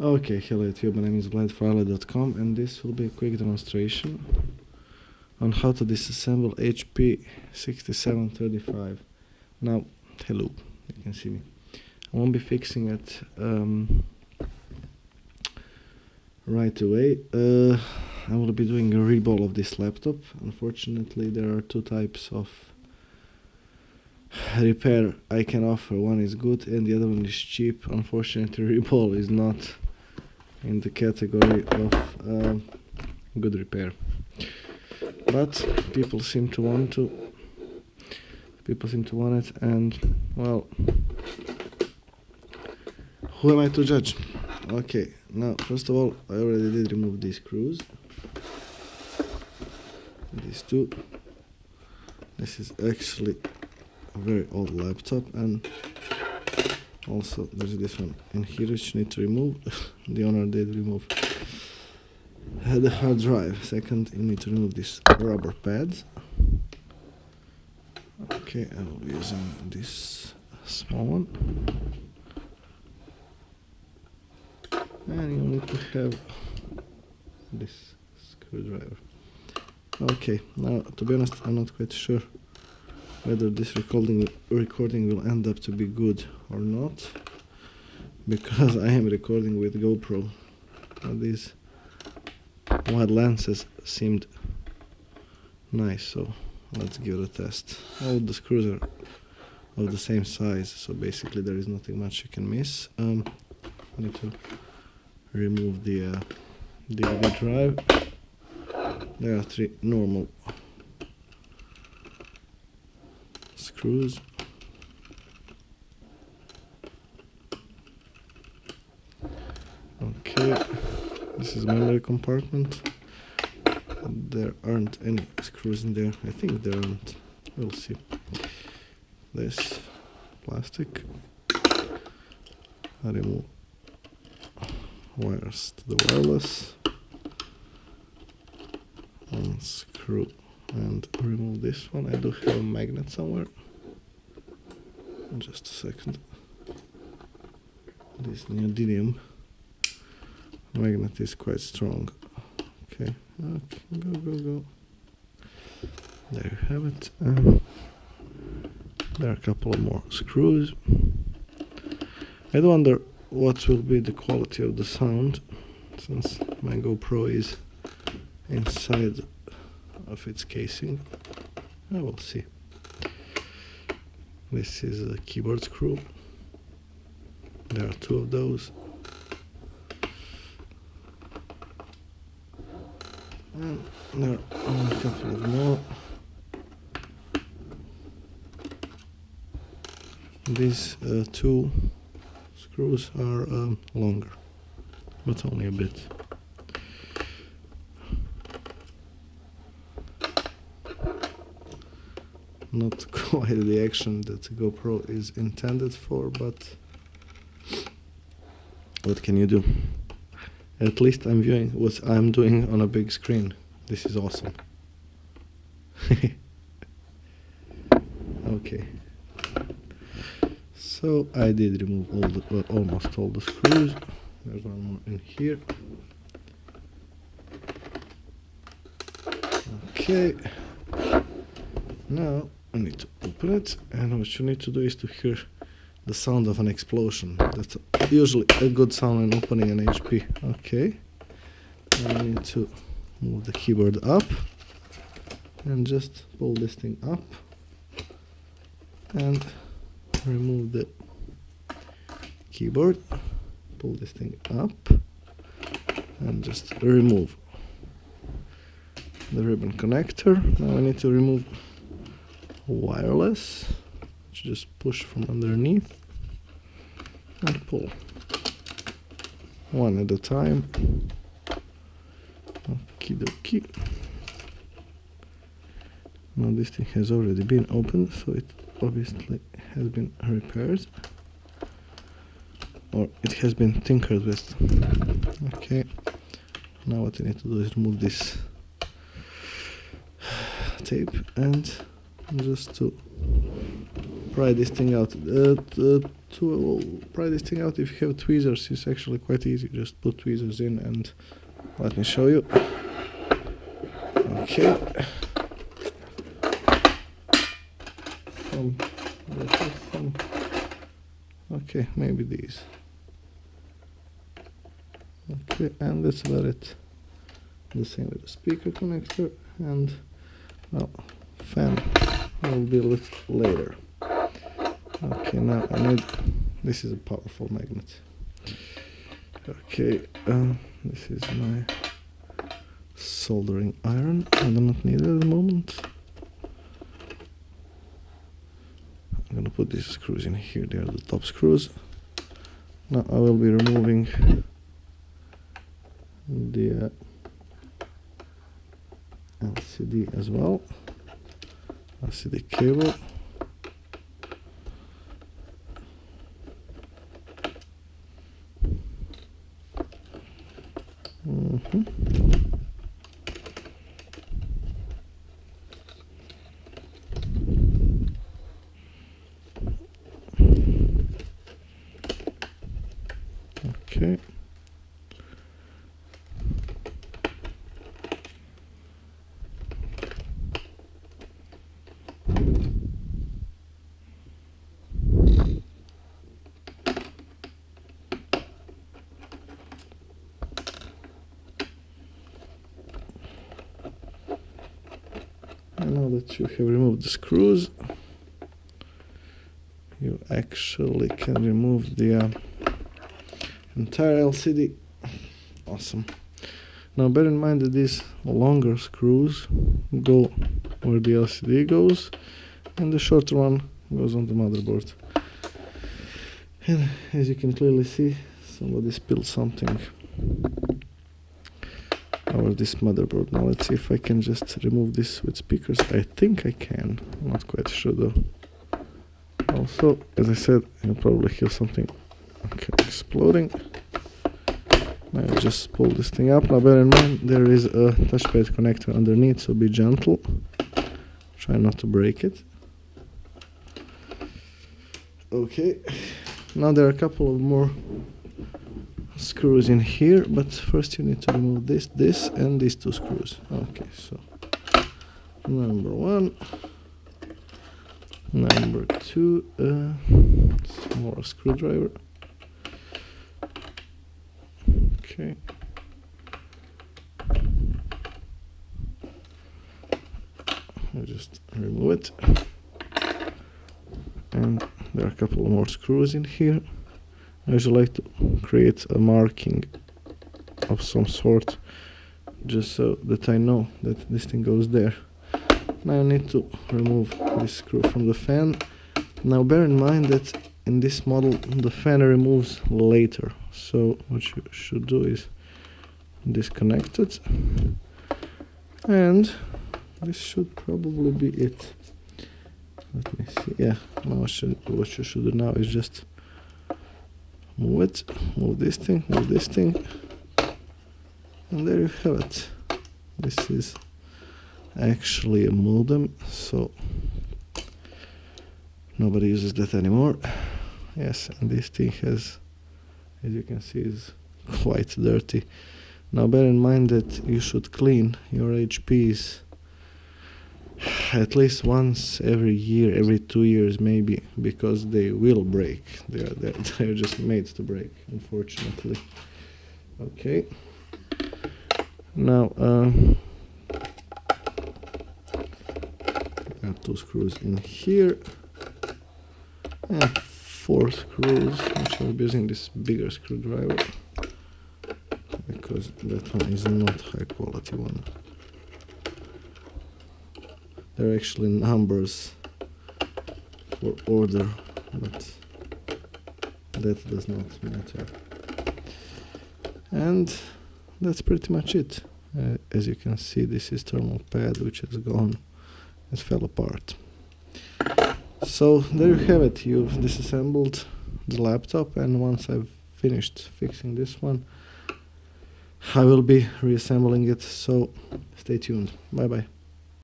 Okay, hello YouTube, my name is VladFile.com and this will be a quick demonstration on how to disassemble HP 6735. Now, hello, you can see me. I won't be fixing it right away. I will be doing a rebuild of this laptop. Unfortunately, there are two types of repair I can offer. One is good and the other one is cheap. Unfortunately, rebuild is not in the category of good repair, but people seem to want it, and well, who am I to judge? Okay, now first of all, I already did remove these screws, these two. This is actually a very old laptop, and also there's this one in here which you need to remove. The owner did remove the hard drive. Second, you need to remove these rubber pads. Okay, I will be using this small one, and you need to have this screwdriver. Okay, now to be honest, I'm not quite sure whether this recording will end up to be good or not, because I am recording with GoPro. These wide lenses seemed nice, so let's give it a test. All the screws are of the same size, so basically there is nothing much you can miss. I need to remove the DVD drive. There are three normal screws. Okay, this is memory compartment. There aren't any screws in there. I think there aren't. We'll see. This plastic. I remove wires to the wireless. Unscrew and remove this one. I do have a magnet somewhere. Just a second. This neodymium magnet is quite strong. Okay, go. There you have it. There are a couple of more screws. I do wonder what will be the quality of the sound, since my GoPro is inside of its casing. I will see. This is a keyboard screw. There are two of those. And there are only a couple of more. These two screws are longer, but only a bit. Not quite the action that GoPro is intended for, but what can you do? At least I'm viewing what I'm doing on a big screen. This is awesome. Okay. So I did remove almost all the screws. There's one more in here. Okay. Now I need to open it, and what you need to do is to hear the sound of an explosion. That's usually a good sound when opening an HP. Okay, now I need to move the keyboard up and just pull this thing up and remove the keyboard. Pull this thing up and just remove the ribbon connector. Now I need to remove wireless, which just push from underneath and pull one at a time. Okie dokie. Now this thing has already been opened, so it obviously has been repaired, or it has been tinkered with. Okay, now what I need to do is remove this tape and just to pry this thing out. to try this thing out, if you have tweezers, it's actually quite easy. Just put tweezers in and let me show you. Okay. Okay, maybe these. Okay, and that's about it. The same with the speaker connector, and well, fan will be a little later. Okay, now I need, this is a powerful magnet. Okay, this is my soldering iron. I do not need it at the moment. I'm gonna put these screws in here, they are the top screws. Now I will be removing the LCD as well, LCD cable. Okay. And now that you have removed the screws, you actually can remove the entire LCD. Awesome. Now bear in mind that these longer screws go where the LCD goes, and the shorter one goes on the motherboard. And as you can clearly see, somebody spilled something over this motherboard. Now let's see if I can just remove this with speakers. I think I can, I'm not quite sure though. Also, as I said, you'll probably hear something exploding. Now just pull this thing up. Now bear in mind there is a touchpad connector underneath, so be gentle. Try not to break it. Okay, now there are a couple of more screws in here, but first you need to remove this and these two screws. Okay, so number one, number two, small screwdriver. Okay. I just remove it. And there are a couple more screws in here. I usually like to create a marking of some sort, just so that I know that this thing goes there. Now I need to remove this screw from the fan. Now bear in mind that in this model the fan removes later, so what you should do is disconnect it, and this should probably be it. Let me see. Yeah, now what you should do now is just move it, move this thing, and there you have it. This is actually a modem, so nobody uses that anymore. Yes, and this thing has, as you can see, is quite dirty. Now bear in mind that you should clean your HPs at least once every year, every 2 years maybe, because they will break. They're just made to break, unfortunately. Okay. Now got 2 screws in here and 4 screws, which I'll be using this bigger screwdriver because that one is not high quality one. They're actually numbers for order, but that does not matter. And that's pretty much it. As you can see, this is thermal pad which has gone, it fell apart. So there you have it. You've disassembled the laptop, and once I've finished fixing this one, I will be reassembling it, so stay tuned. Bye bye.